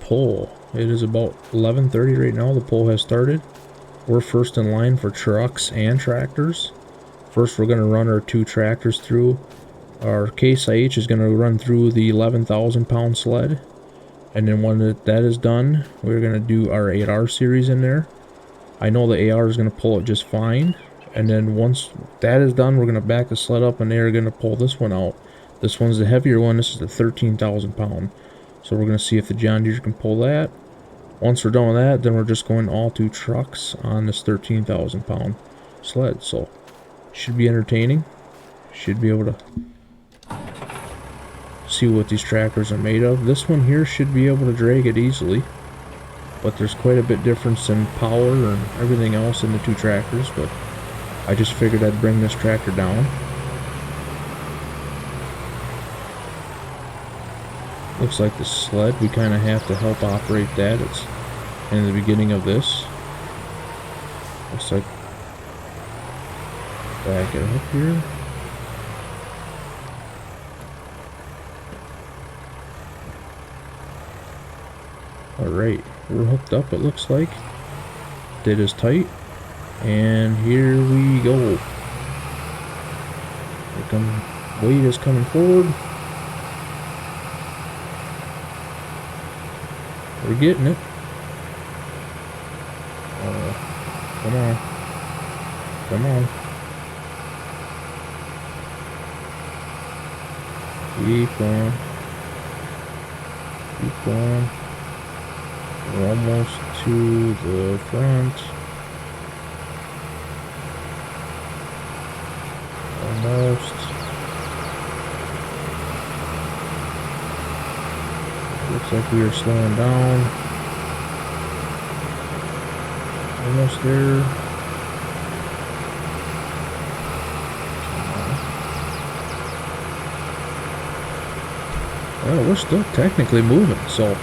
pull. It is about 11:30 right now. The pull has started. We're first in line for trucks and tractors. First, we're going to run our 2 tractors through. Our Case IH is going to run through the 11,000 pound sled. And then when that is done, we're going to do our 8R series in there. I know the AR is going to pull it just fine. And then once that is done, we're going to back the sled up and they're going to pull this one out. This one's the heavier one. This is the 13,000 pound. So we're going to see if the John Deere can pull that. Once we're done with that, then we're just going all 2 trucks on this 13,000 pound sled. So should be entertaining. Should be able to see what these tractors are made of. This one here should be able to drag it easily, but there's quite a bit difference in power and everything else in the 2 tractors, but I just figured I'd bring this tractor down. Looks like the sled, we kind of have to help operate that. It's in the beginning of this. Looks like back it up here. Alright, we're hooked up, it looks like. It is tight. And here we go. Weight is coming forward. We're getting it. Come on. Come on. Keep going. Keep going. We're almost to the front. Almost. Looks like we are slowing down. Almost there. Well, we're still technically moving, so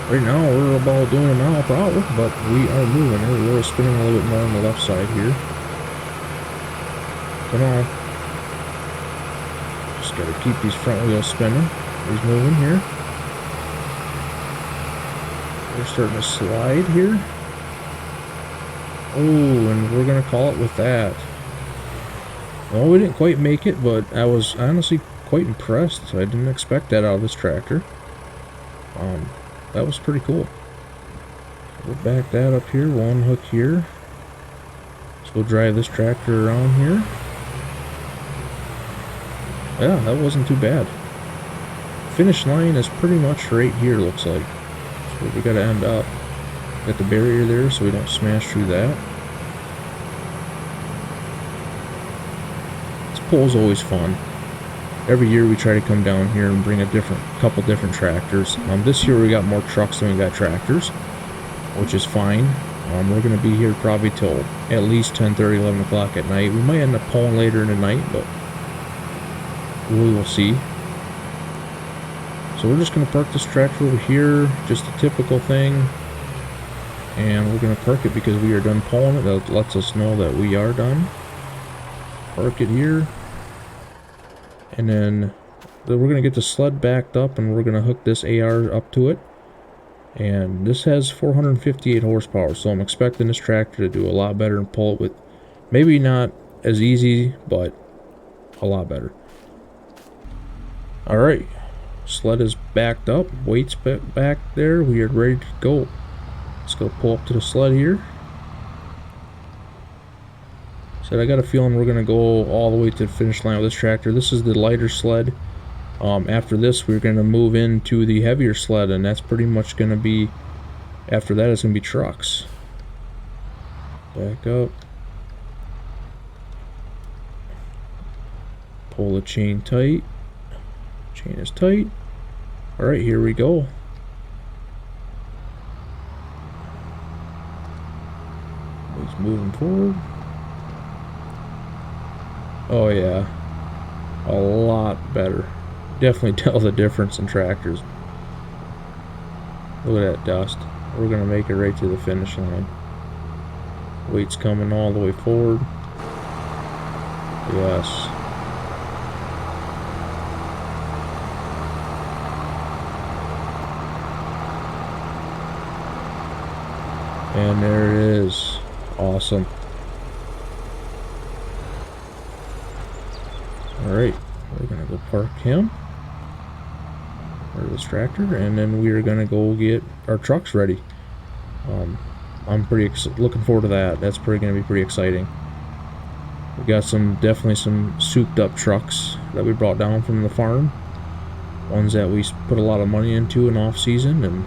right now we're about doing a mile per hour, but we are moving. We're spinning a little bit more on the left side here. Come on. Just gotta keep these front wheels spinning. He's moving here. We're starting to slide here. Oh, and we're gonna call it with that. Well, we didn't quite make it, but I was honestly quite impressed. I didn't expect that out of this tractor. That was pretty cool. We'll back that up here, one hook here. So we'll drive this tractor around here. Yeah, that wasn't too bad. Finish line is pretty much right here, looks like. So we gotta end up. Got the barrier there so we don't smash through that. This poll's always fun. Every year we try to come down here and bring a couple different tractors. This year we got more trucks than we got tractors, which is fine. We're going to be here probably till at least 10:30, 11 o'clock at night. We might end up pulling later in the night, but we will see. So we're just going to park this tractor over here, just a typical thing. And we're going to park it because we are done pulling it. That lets us know that we are done. Park it here. And then we're going to get the sled backed up and we're going to hook this AR up to it. And this has 458 horsepower, so I'm expecting this tractor to do a lot better and pull it with, maybe not as easy, but a lot better. Alright, sled is backed up, weight's back there, we are ready to go. Let's go pull up to the sled here. So I got a feeling we're going to go all the way to the finish line with this tractor. This is the lighter sled. After this, we're going to move into the heavier sled, and that's pretty much going to be, after that, it's going to be trucks. Back up. Pull the chain tight. Chain is tight. Alright, here we go. It's moving forward. Oh yeah, a lot better. Definitely tell the difference in tractors. Look at that dust. We're gonna make it right to the finish line. Weight's coming all the way forward. Yes. And there it is. Awesome. Alright, we're gonna go park him, or this tractor, and then we are gonna go get our trucks ready. I'm pretty looking forward to that. That's gonna be pretty exciting. We got definitely some souped up trucks that we brought down from the farm. Ones that we put a lot of money into in off season and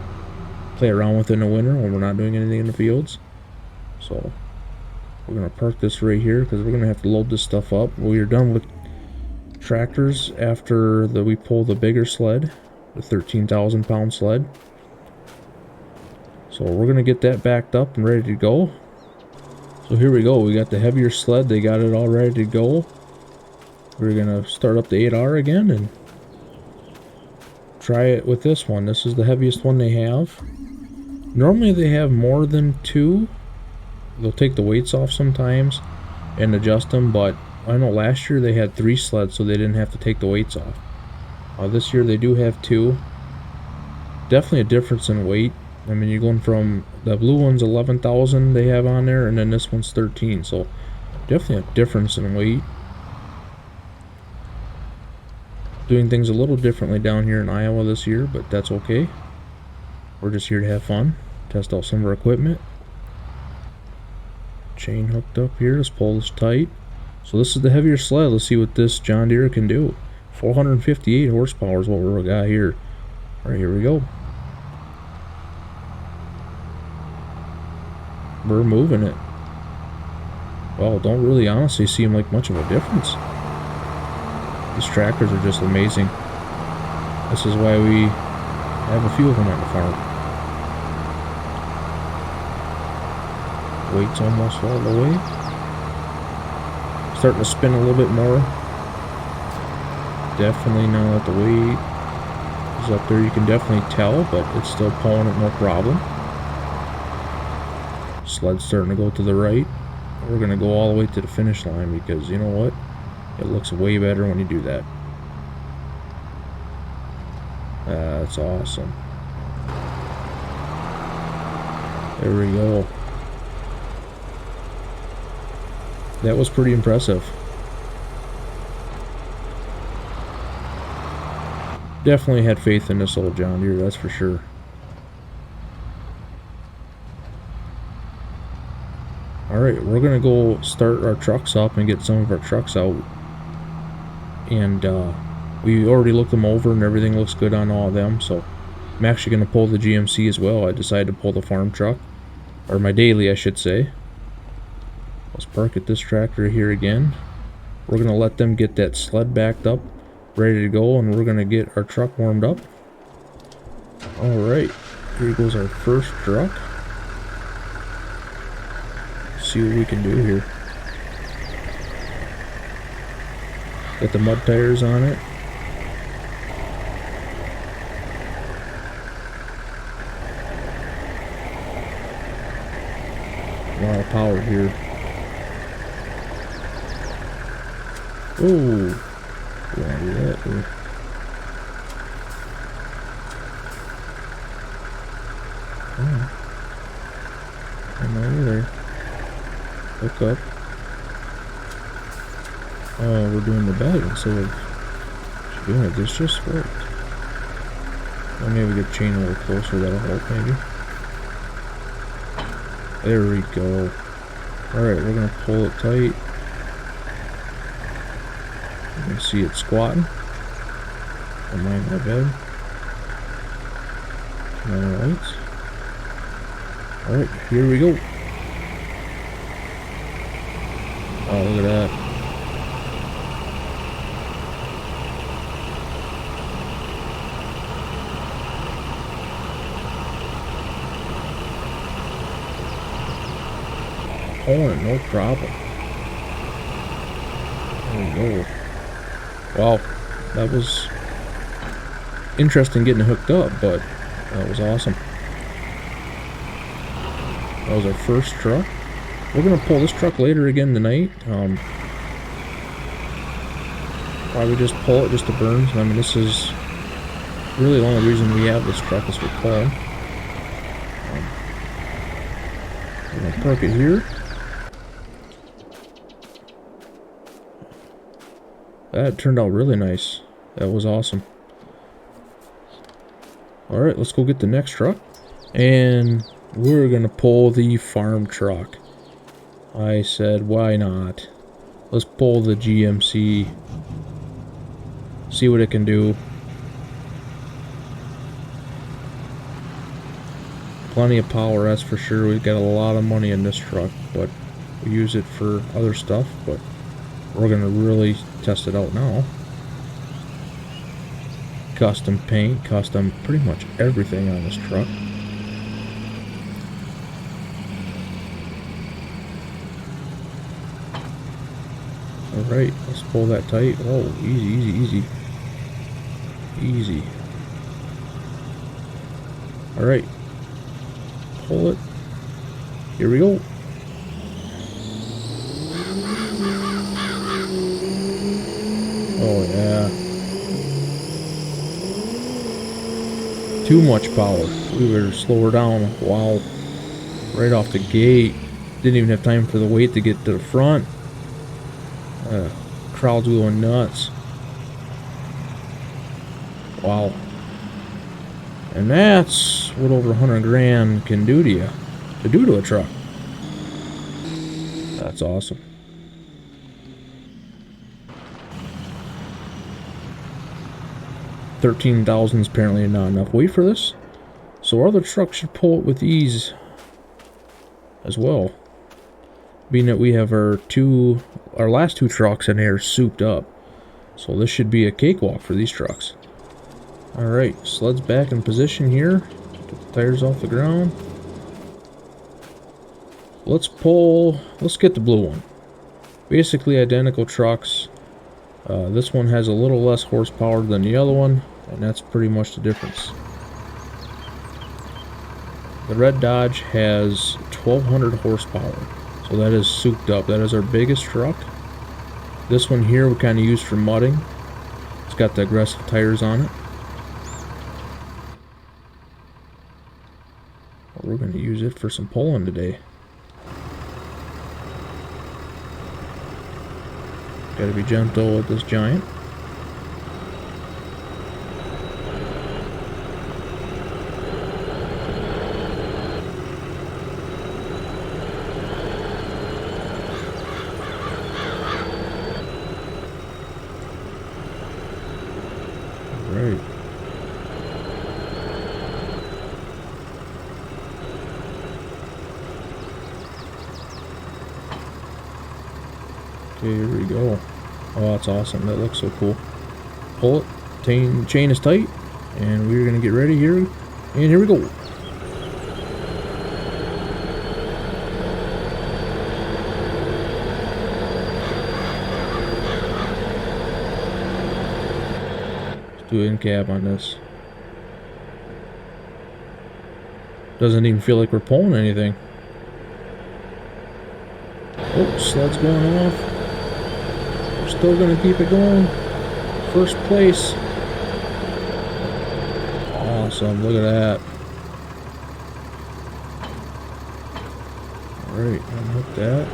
play around with in the winter when we're not doing anything in the fields. So we're gonna park this right here because we're gonna have to load this stuff up. We are done with tractors after we pull the bigger sled, the 13,000 pound sled. So we're gonna get that backed up and ready to go. So here we go. We got the heavier sled. They got it all ready to go. We're gonna start up the 8R again and try it with this one. This is the heaviest one they have. Normally they have more than two. They'll take the weights off sometimes and adjust them, but I know last year they had 3 sleds, so they didn't have to take the weights off. This year they do have 2. Definitely a difference in weight. I mean, you're going from the blue one's 11,000 they have on there, and then this one's 13. So definitely a difference in weight. Doing things a little differently down here in Iowa this year, but that's okay. We're just here to have fun, test out some of our equipment. Chain hooked up here. Let's pull this tight. So this is the heavier sled. Let's see what this John Deere can do. 458 horsepower is what we got here. All right, here we go. We're moving it. Well, don't really honestly seem like much of a difference. These tractors are just amazing. This is why we have a few of them on the farm. Weight's almost all the way. Starting to spin a little bit more. Definitely now that the weight is up there, you can definitely tell, but it's still pulling it no problem. Sled's starting to go to the right. We're going to go all the way to the finish line because, you know what? It looks way better when you do that. That's awesome. There we go. That was pretty impressive. Definitely had faith in this old John Deere, that's for sure. Alright, we're going to go start our trucks up and get some of our trucks out. And we already looked them over and everything looks good on all of them. So I'm actually going to pull the GMC as well. I decided to pull the farm truck. Or my daily, I should say. Let's park at this tractor here again. We're going to let them get that sled backed up, ready to go, and we're going to get our truck warmed up. Alright, here goes our first truck. See what we can do here. Got the mud tires on it. A lot of power here. Oh, we want to do that here. Oh, I'm over there. Hook up. Oh, we're doing the bed instead of doing it. This just worked. Well, maybe get chain a little closer. That'll help, maybe. There we go. Alright, we're going to pull it tight. You can see it squatting. Don't mind my bed. Turn on the lights. Alright, here we go. Oh, look at that. Pulling it, no problem. There we go. Wow, that was interesting getting it hooked up, but that was awesome. That was our first truck. We're gonna pull this truck later again tonight. Why we just pull it just to burn? I mean, this is really the only reason we have this truck is for pulling. We're gonna park it here. That turned out really nice. That was awesome. Alright, let's go get the next truck. And we're gonna pull the farm truck. I said, why not? Let's pull the GMC. See what it can do. Plenty of power, that's for sure. We've got a lot of money in this truck, but we use it for other stuff, but we're gonna really test it out now. Custom paint, custom pretty much everything on this truck. Alright, let's pull that tight. Oh, easy, easy, easy. Easy. Alright. Pull it. Here we go. Oh yeah. Too much power. We better slow her down. Wow. Right off the gate. Didn't even have time for the weight to get to the front. Crowd's going nuts. Wow. And that's what over 100 grand can do to you. To do to a truck. That's awesome. $13,000 is apparently not enough weight for this. So our other truck should pull it with ease as well. Being that we have our last two trucks in here souped up. So this should be a cakewalk for these trucks. Alright, sled's back in position here. Get the tires off the ground. Let's get the blue one. Basically identical trucks. This one has a little less horsepower than the other one, and that's pretty much the difference. The red Dodge has 1200 horsepower, so that is souped up. That is our biggest truck. This one here we kind of use for mudding. It's got the aggressive tires on it. We're going to use it for some pulling today. Gotta be gentle with this giant. Right. Okay, here we go. Oh, that's awesome. That looks so cool. Pull it. Chain is tight. And we're going to get ready here. And here we go. Let's do in cab on this. Doesn't even feel like we're pulling anything. Oh, sled's going off. We're still gonna keep it going. First place. Awesome, look at that. Alright, unhook that.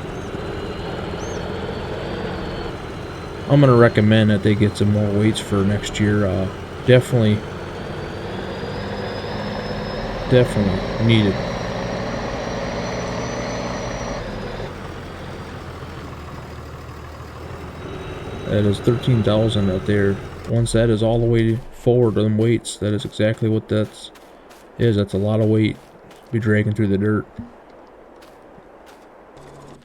I'm gonna recommend that they get some more weights for next year. Definitely needed. That is 13,000 out there. Once that is all the way forward to them weights, that is exactly what that is. That's a lot of weight to be dragging through the dirt.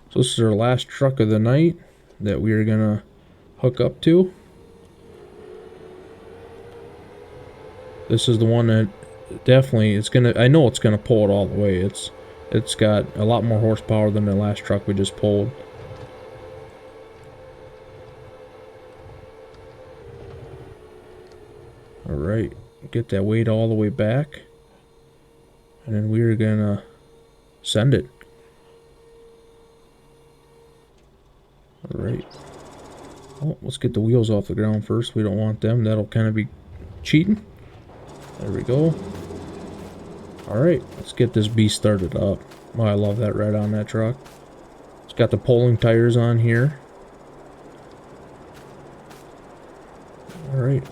So this is our last truck of the night that we are gonna hook up to. This is the one that definitely it's gonna. I know it's gonna pull it all the way. It's got a lot more horsepower than the last truck we just pulled. Alright, get that weight all the way back, and then we're gonna send it. Alright. Oh, let's get the wheels off the ground first. We don't want them. That'll kind of be cheating. There we go. Alright, let's get this beast started up. Oh, I love that red on that truck. It's got the polling tires on here. Alright.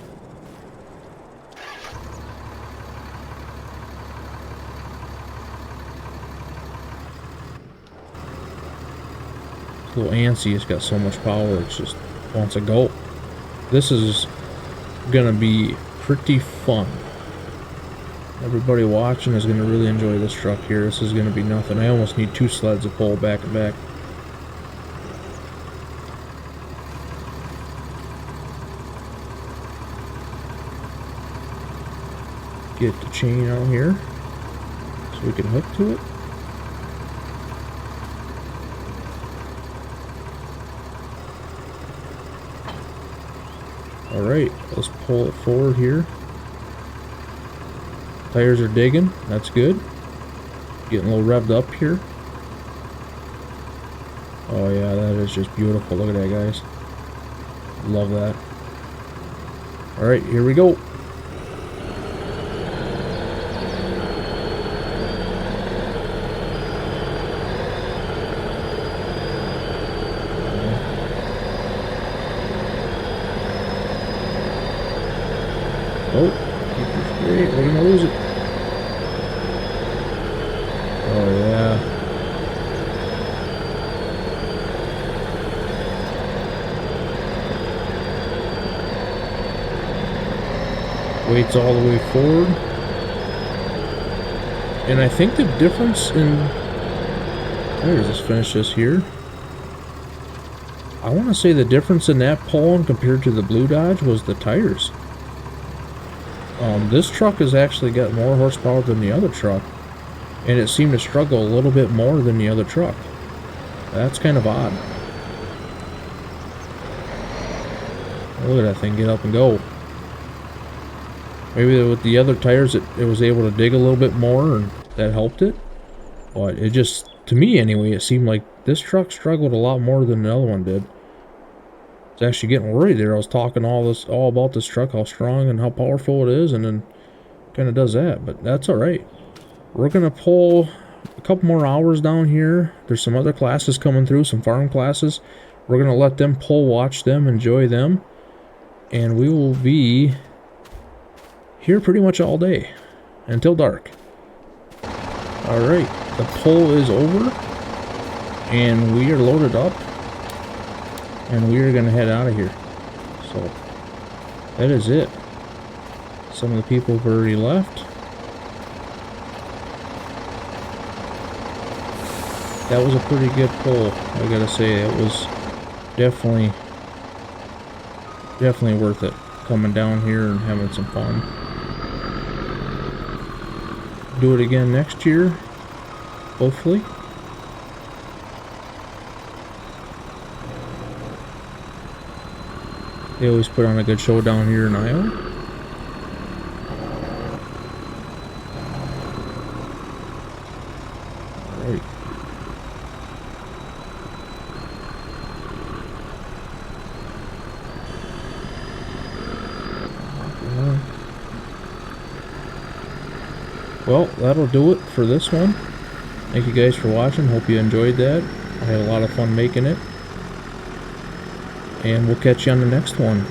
It's a little antsy. It's got so much power. It just wants to go. This is gonna be pretty fun. Everybody watching is gonna really enjoy this truck here. This is gonna be nothing. I almost need 2 sleds to pull back and back. Get the chain out here so we can hook to it. Alright, let's pull it forward here. Tires are digging, that's good. Getting a little revved up here. Oh yeah, that is just beautiful. Look at that, guys. Love that. Alright, here we go. Oh, keep it straight. We're gonna lose it. Oh yeah. Weight's all the way forward. And I think the difference in... Let's finish this here. I want to say the difference in that Poland compared to the Blue Dodge was the tires. This truck has actually got more horsepower than the other truck, and it seemed to struggle a little bit more than the other truck. That's kind of odd. Look at that thing get up and go. Maybe with the other tires it was able to dig a little bit more and that helped it. But it just, to me anyway, it seemed like this truck struggled a lot more than the other one did. I was actually getting worried there. I was talking all about this truck, how strong and how powerful it is, and then kind of does that. But that's alright. We're going to pull a couple more hours down here. There's some other classes coming through, some farm classes. We're going to let them pull, watch them, enjoy them. And we will be here pretty much all day until dark. Alright, the pull is over and we are loaded up and we are going to head out of here. So that is it. Some of the people have already left. That was a pretty good pull, I gotta say. It was definitely worth it, coming down here and having some fun. Do it again next year, hopefully. They always put on a good show down here in Iowa. Alright. Well, that'll do it for this one. Thank you guys for watching. Hope you enjoyed that. I had a lot of fun making it. And we'll catch you on the next one.